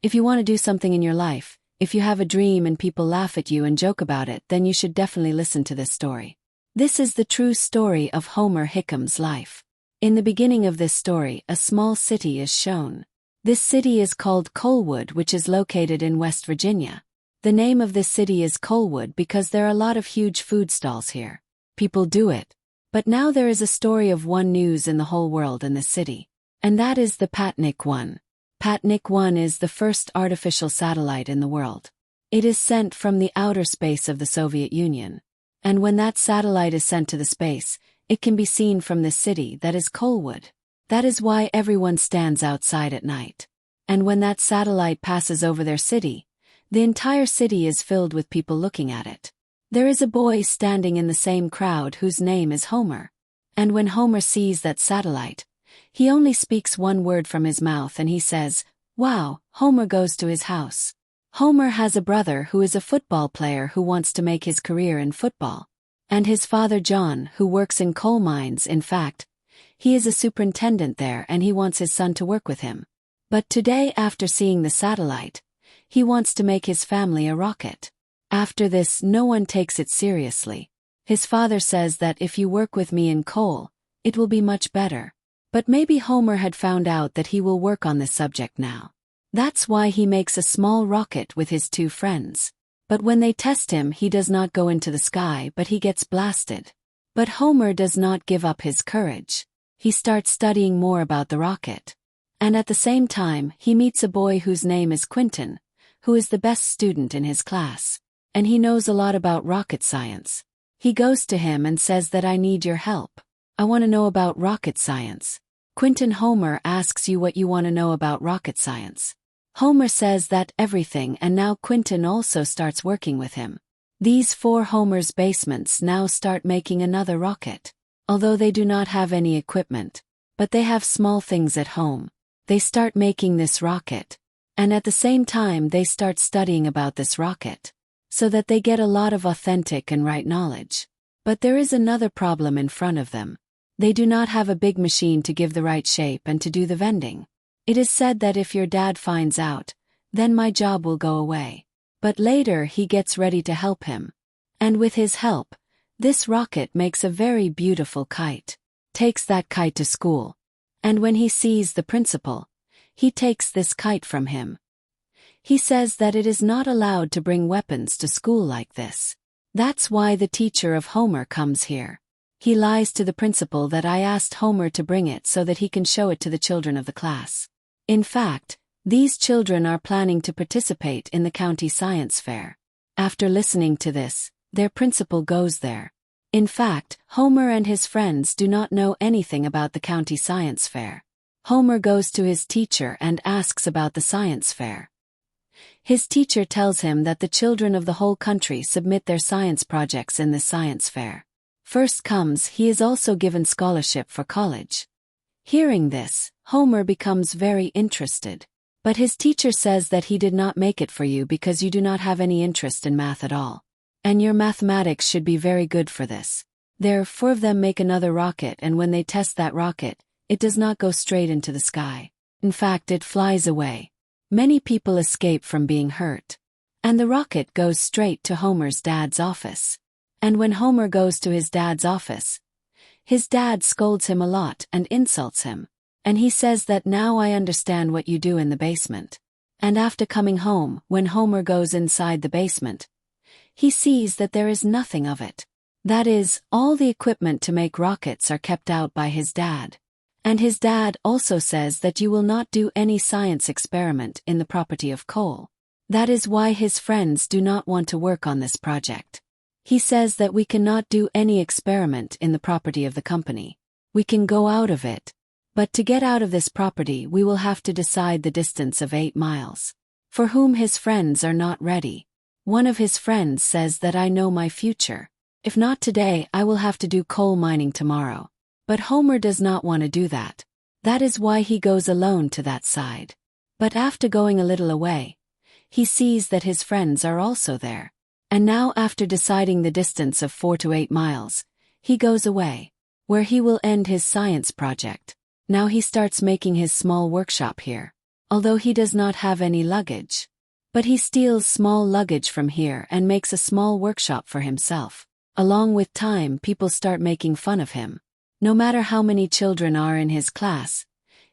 If you want to do something in your life, if you have a dream and people laugh at you and joke about it, then you should definitely listen to this story. This is the true story of Homer Hickham's life. In the beginning of this story, a small city is shown. This city is called Coalwood, which is located in West Virginia. The name of this city is Coalwood because there are a lot of huge food stalls here. People do it. But now there is a story of one news in the whole world in the city. And that is the Patnik 1. Patnik 1 is the first artificial satellite in the world. It is sent from the outer space of the Soviet Union. And when that satellite is sent to the space, it can be seen from this city that is Coalwood. That is why everyone stands outside at night. And when that satellite passes over their city, the entire city is filled with people looking at it. There is a boy standing in the same crowd whose name is Homer. And when Homer sees that satellite, he only speaks one word from his mouth and he says, "Wow." Homer goes to his house. Homer has a brother who is a football player who wants to make his career in football. And his father John, who works in coal mines. In fact, he is a superintendent there and he wants his son to work with him. But today, after seeing the satellite, he wants to make his family a rocket. After this, no one takes it seriously. His father says that if you work with me in coal, it will be much better. But maybe Homer had found out that he will work on this subject now. That's why he makes a small rocket with his two friends. But when they test him, he does not go into the sky, but he gets blasted. But Homer does not give up his courage. He starts studying more about the rocket. And at the same time, he meets a boy whose name is Quentin, who is the best student in his class. And he knows a lot about rocket science. He goes to him and says that I need your help. I want to know about rocket science. Quentin, Homer asks you what you want to know about rocket science. Homer says that everything, and now Quentin also starts working with him. These four Homer's basements now start making another rocket. Although they do not have any equipment, but they have small things at home. They start making this rocket. And at the same time they start studying about this rocket, so that they get a lot of authentic and right knowledge. But there is another problem in front of them. They do not have a big machine to give the right shape and to do the vending. It is said that if your dad finds out, then my job will go away. But later he gets ready to help him. And with his help, this rocket makes a very beautiful kite. Takes that kite to school. And when he sees the principal, he takes this kite from him. He says that it is not allowed to bring weapons to school like this. That's why the teacher of Homer comes here. He lies to the principal that I asked Homer to bring it so that he can show it to the children of the class. In fact, these children are planning to participate in the county science fair. After listening to this, their principal goes there. In fact, Homer and his friends do not know anything about the county science fair. Homer goes to his teacher and asks about the science fair. His teacher tells him that the children of the whole country submit their science projects in this science fair. First comes, he is also given scholarship for college. Hearing this, Homer becomes very interested. But his teacher says that he did not make it for you because you do not have any interest in math at all. And your mathematics should be very good for this. There, four of them make another rocket, and when they test that rocket, it does not go straight into the sky. In fact, it flies away. Many people escape from being hurt. And the rocket goes straight to Homer's dad's office. And when Homer goes to his dad's office, his dad scolds him a lot and insults him. And he says that now I understand what you do in the basement. And after coming home, when Homer goes inside the basement, he sees that there is nothing of it. That is, all the equipment to make rockets are kept out by his dad. And his dad also says that you will not do any science experiment in the property of coal. That is why his friends do not want to work on this project. He says that we cannot do any experiment in the property of the company. We can go out of it. But to get out of this property we will have to decide the distance of 8 miles. For whom his friends are not ready. One of his friends says that I know my future. If not today, I will have to do coal mining tomorrow. But Homer does not want to do that. That is why he goes alone to that side. But after going a little away, he sees that his friends are also there. And now after deciding the distance of 4 to 8 miles, he goes away, where he will end his science project. Now he starts making his small workshop here. although he does not have any luggage. But he steals small luggage from here and makes a small workshop for himself. Along with time, people start making fun of him. No matter how many children are in his class,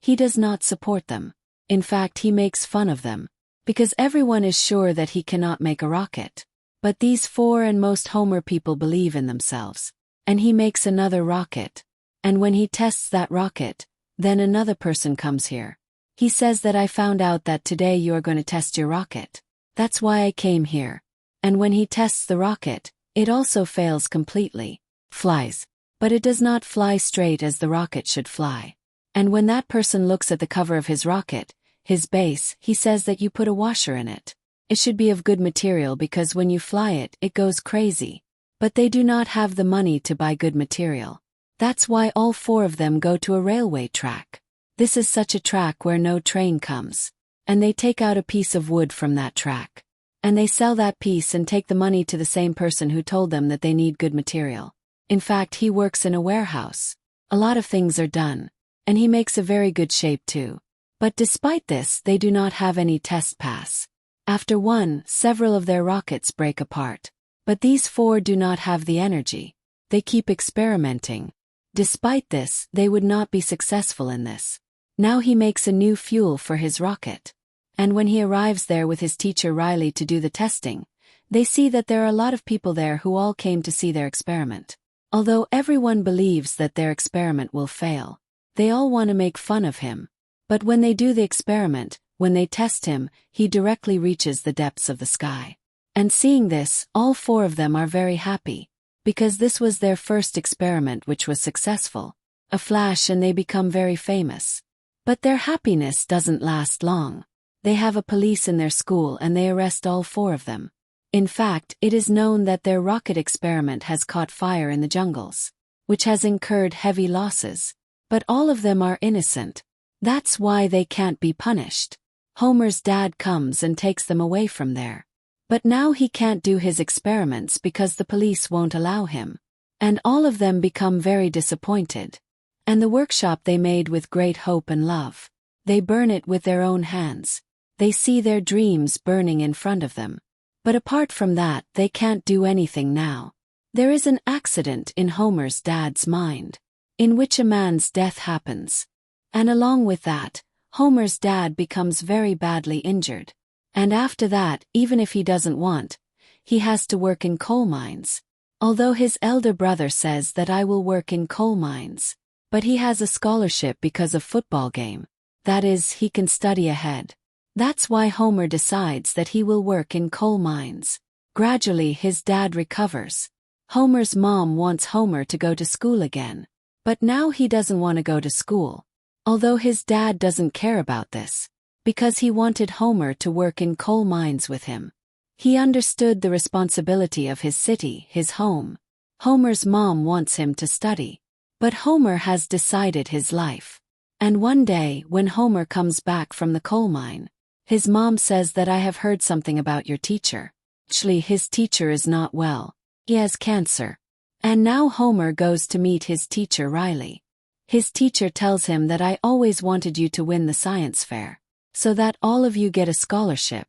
he does not support them. In fact, he makes fun of them, because everyone is sure that he cannot make a rocket. But these 4 and most Homer people believe in themselves. And he makes another rocket. And when he tests that rocket, then another person comes here. He says that I found out that today you are going to test your rocket. That's why I came here. And when he tests the rocket, it also fails completely. Flies. But it does not fly straight as the rocket should fly. And when that person looks at the cover of his rocket, his base, he says that you put a washer in it. It should be of good material because when you fly it, it goes crazy. But they do not have the money to buy good material. That's why all 4 of them go to a railway track. This is such a track where no train comes. And they take out a piece of wood from that track. And they sell that piece and take the money to the same person who told them that they need good material. In fact, he works in a warehouse. A lot of things are done. And he makes a very good shape too. But despite this, they do not have any test pass. After one, several of their rockets break apart. But these 4 do not have the energy. They keep experimenting. Despite this, they would not be successful in this. Now he makes a new fuel for his rocket. And when he arrives there with his teacher Riley to do the testing, they see that there are a lot of people there who all came to see their experiment. Although everyone believes that their experiment will fail, they all want to make fun of him. But when they do the experiment, when they test him, he directly reaches the depths of the sky. And seeing this, all 4 of them are very happy, because this was their first experiment which was successful. A flash and they become very famous. But their happiness doesn't last long. They have a police in their school and they arrest all 4 of them. In fact, it is known that their rocket experiment has caught fire in the jungles, which has incurred heavy losses. But all of them are innocent. That's why they can't be punished. Homer's dad comes and takes them away from there. But now he can't do his experiments because the police won't allow him. And all of them become very disappointed. And the workshop they made with great hope and love, they burn it with their own hands. They see their dreams burning in front of them. But apart from that, they can't do anything now. There is an accident in Homer's dad's mind, in which a man's death happens. And along with that, Homer's dad becomes very badly injured. And after that, even if he doesn't want, he has to work in coal mines. Although his elder brother says that I will work in coal mines. But he has a scholarship because of football game. That is, he can study ahead. That's why Homer decides that he will work in coal mines. Gradually his dad recovers. Homer's mom wants Homer to go to school again. But now he doesn't want to go to school. Although his dad doesn't care about this, because he wanted Homer to work in coal mines with him. He understood the responsibility of his city, his home. Homer's mom wants him to study. But Homer has decided his life. And one day, when Homer comes back from the coal mine, his mom says that I have heard something about your teacher. Actually, his teacher is not well. He has cancer. And now Homer goes to meet his teacher Riley. His teacher tells him that I always wanted you to win the science fair, so that all of you get a scholarship,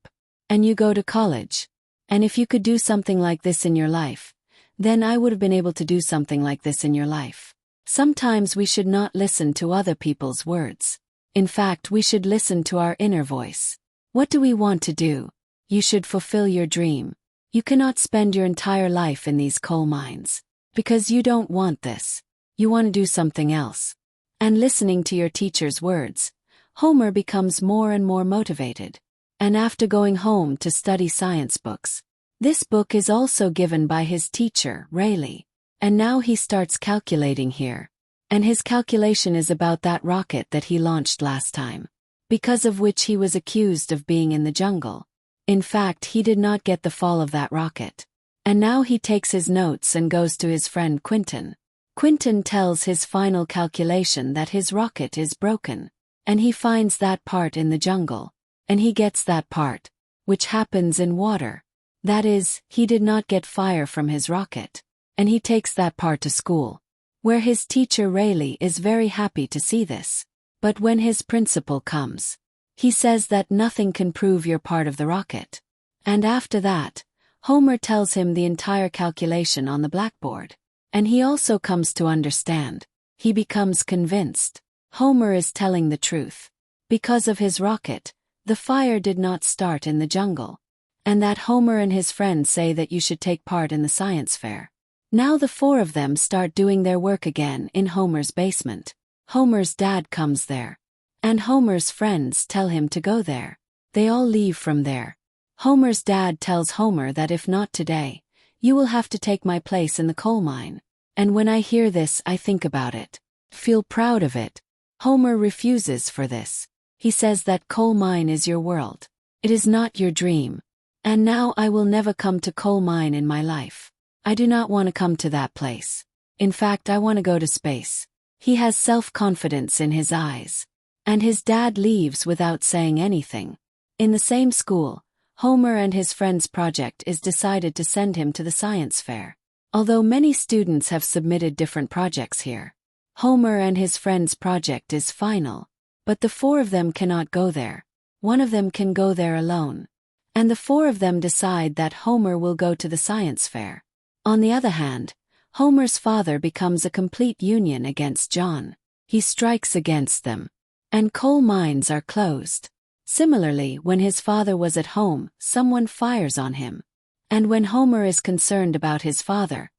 and you go to college. And if you could do something like this in your life, then I would have been able to do something like this in your life. Sometimes we should not listen to other people's words. In fact, we should listen to our inner voice. What do we want to do? You should fulfill your dream. You cannot spend your entire life in these coal mines, because you don't want this. You want to do something else. And listening to your teacher's words, Homer becomes more and more motivated. And after going home to study science books, this book is also given by his teacher, Rayleigh. And now he starts calculating here. And his calculation is about that rocket that he launched last time, because of which he was accused of being in the jungle. In fact, he did not get the fall of that rocket. And now he takes his notes and goes to his friend Quentin. Quentin tells his final calculation that his rocket is broken. And he finds that part in the jungle. And he gets that part, which happens in water. That is, he did not get fire from his rocket. And he takes that part to school, where his teacher Rayleigh is very happy to see this. But when his principal comes, He says that nothing can prove you're part of the rocket. And after that, Homer tells him the entire calculation on the blackboard. And he also comes to understand. He becomes convinced. Homer is telling the truth. Because of his rocket, the fire did not start in the jungle. And that Homer and his friends say that you should take part in the science fair. Now the four of them start doing their work again in Homer's basement. Homer's dad comes there. And Homer's friends tell him to go there. They all leave from there. Homer's dad tells Homer that if not today, you will have to take my place in the coal mine. And when I hear this, I think about it. Feel proud of it. Homer refuses for this. He says that coal mine is your world. It is not your dream. And now I will never come to coal mine in my life. I do not want to come to that place. In fact, I want to go to space. He has self-confidence in his eyes. And his dad leaves without saying anything. In the same school, Homer and his friends' project is decided to send him to the science fair. Although many students have submitted different projects here, Homer and his friends' project is final. But the four of them cannot go there. One of them can go there alone. And the four of them decide that Homer will go to the science fair. On the other hand, Homer's father becomes a complete union against John. He strikes against them. And coal mines are closed. Similarly, when his father was at home, someone fires on him. And when Homer is concerned about his father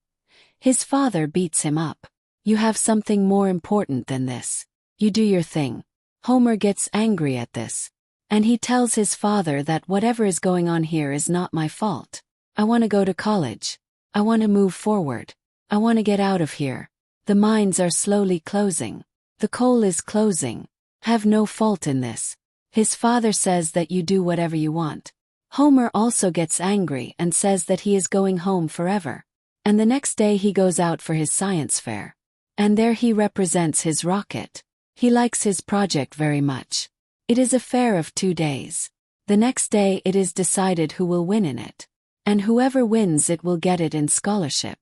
beats him up. You have something more important than this. You do your thing. Homer gets angry at this. And he tells his father that whatever is going on here is not my fault. I want to go to college. I want to move forward. I want to get out of here. The mines are slowly closing. The coal is closing. Have no fault in this. His father says that you do whatever you want. Homer also gets angry and says that he is going home forever. And the next day he goes out for his science fair. And there he represents his rocket. He likes his project very much. It is a fair of 2 days. The next day it is decided who will win in it. And whoever wins it will get it in scholarship.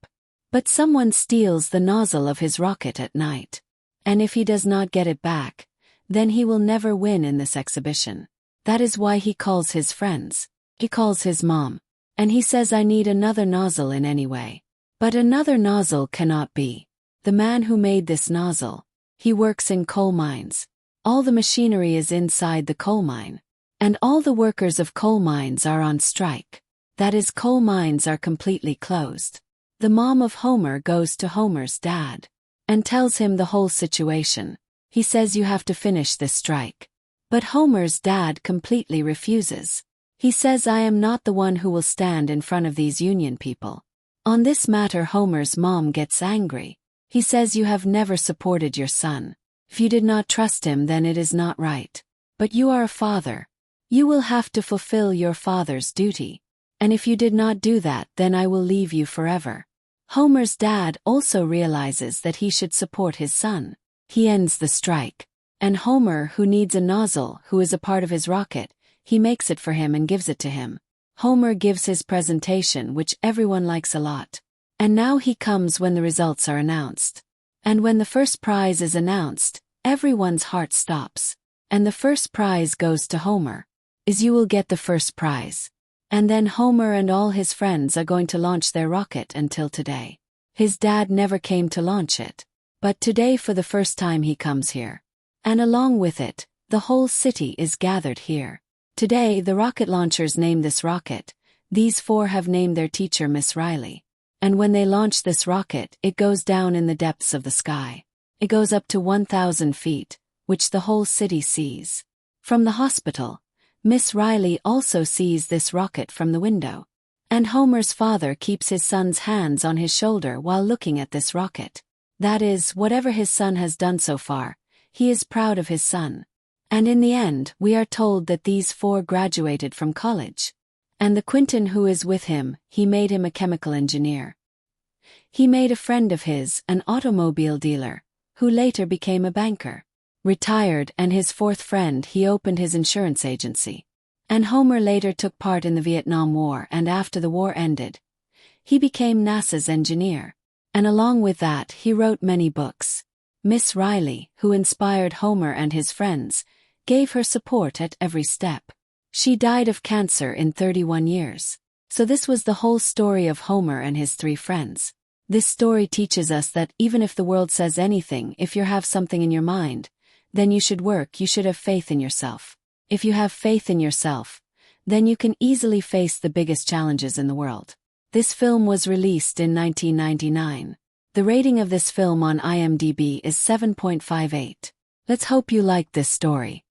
But someone steals the nozzle of his rocket at night. And if he does not get it back, then he will never win in this exhibition. That is why he calls his friends. He calls his mom. And he says, I need another nozzle in any way. But another nozzle cannot be. The man who made this nozzle, he works in coal mines. All the machinery is inside the coal mine. And all the workers of coal mines are on strike. That is, coal mines are completely closed. The mom of Homer goes to Homer's dad and tells him the whole situation. He says you have to finish this strike. But Homer's dad completely refuses. He says I am not the one who will stand in front of these union people. On this matter Homer's mom gets angry. He says you have never supported your son. If you did not trust him then it is not right. But you are a father. You will have to fulfill your father's duty. And if you did not do that then I will leave you forever. Homer's dad also realizes that he should support his son. He ends the strike. And Homer, who needs a nozzle, who is a part of his rocket, he makes it for him and gives it to him. Homer gives his presentation, which everyone likes a lot. And now he comes when the results are announced. And when the first prize is announced, everyone's heart stops. And the first prize goes to Homer. You will get the first prize. And then Homer and all his friends are going to launch their rocket until today. His dad never came to launch it. But today for the first time he comes here. And along with it, the whole city is gathered here. Today the rocket launchers name this rocket. These four have named their teacher Miss Riley. And when they launch this rocket, it goes down in the depths of the sky. It goes up to 1,000 feet, which the whole city sees. From the hospital, Miss Riley also sees this rocket from the window. And Homer's father keeps his son's hands on his shoulder while looking at this rocket. That is, whatever his son has done so far, he is proud of his son. And in the end, we are told that these four graduated from college. And the Quentin who is with him, he made him a chemical engineer. He made a friend of his, an automobile dealer, who later became a banker. Retired, and his fourth friend, he opened his insurance agency. And Homer later took part in the Vietnam War, and after the war ended, he became NASA's engineer. And along with that, he wrote many books. Miss Riley, who inspired Homer and his friends, gave her support at every step. She died of cancer in 31 years. So this was the whole story of Homer and his 3 friends. This story teaches us that even if the world says anything, if you have something in your mind, then you should work, you should have faith in yourself. If you have faith in yourself, then you can easily face the biggest challenges in the world. This film was released in 1999. The rating of this film on IMDb is 7.58. Let's hope you liked this story.